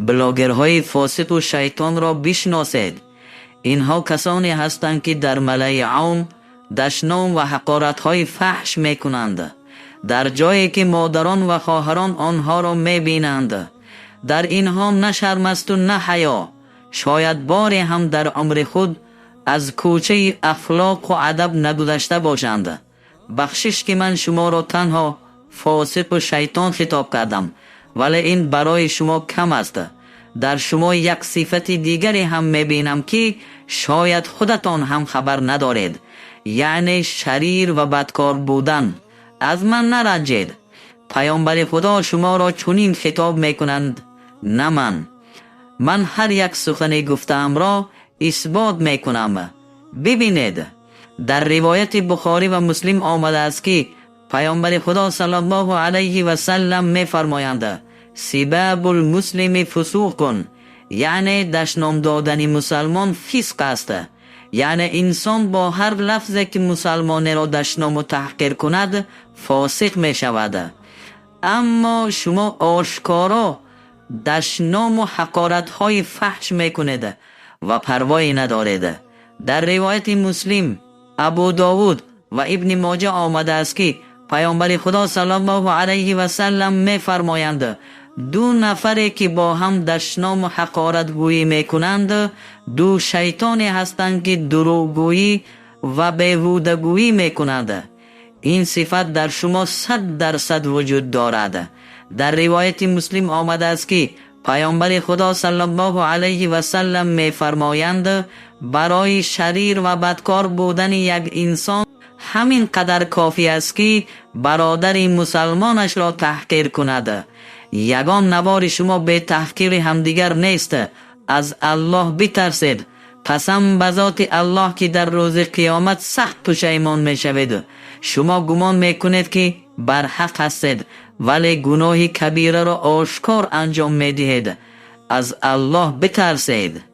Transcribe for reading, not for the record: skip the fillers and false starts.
بلاگرهای فاسق و شیطان را بشناسید. اینها کسانی هستند که در ملأ عام دشنام و حقارت‌های فحش می‌کنند، در جایی که مادران و خواهران آنها را می‌بینند. در اینها نه شرم است و نه حیا. شاید باری هم در عمر خود از کوچه اخلاق و ادب نگذشته باشند. بخشش که من شما را تنها فاسق و شیطان خطاب کردم، ولی این برای شما کم است. در شما یک صفت دیگری هم می‌بینم که شاید خودتان هم خبر ندارید، یعنی شریر و بدکار بودن. از من نرنجید. پیامبر خدا شما را چنین خطاب میکنند، نه من هر یک سخنی گفتم را اثبات میکنم. ببینید، در روایت بخاری و مسلم آمده است که پیامبر خدا صلی الله علیه و سلم میفرمایند سباب المسلم فسوق، یعنی دشنام دادن مسلمان فسق است. یعنی انسان با هر لفظی که مسلمان را دشنام و تحقیر کند فاسق می شود. اما شما آشکارا دشنام و حقارت های فحش می کنید و پروایی ندارید. در روایت مسلم، ابو داود و ابن ماجه آمده است که پیامبر خدا صلی الله علیه و سلم می فرمایند دو نفری که با هم دشنام و حقارت گویی می کنند دو شیطانی هستند که دروغگویی و بیهوده گویی می کنند. این صفت در شما 100% وجود دارد. در روایت مسلم آمده است که پیامبر خدا صلی الله علیه و سلم می فرمایند برای شریر و بدکار بودن یک انسان همین قدر کافی است که برادر مسلمانش را تحقیر کند. یگان نوار شما به تحقیر همدیگر نیست. از الله بترسید. قسم به ذات الله که در روز قیامت سخت پشیمان می شوید. شما گمان می کنید که بر حق هستید، ولی گناه کبیره را آشکار انجام می دهید. از الله بترسید.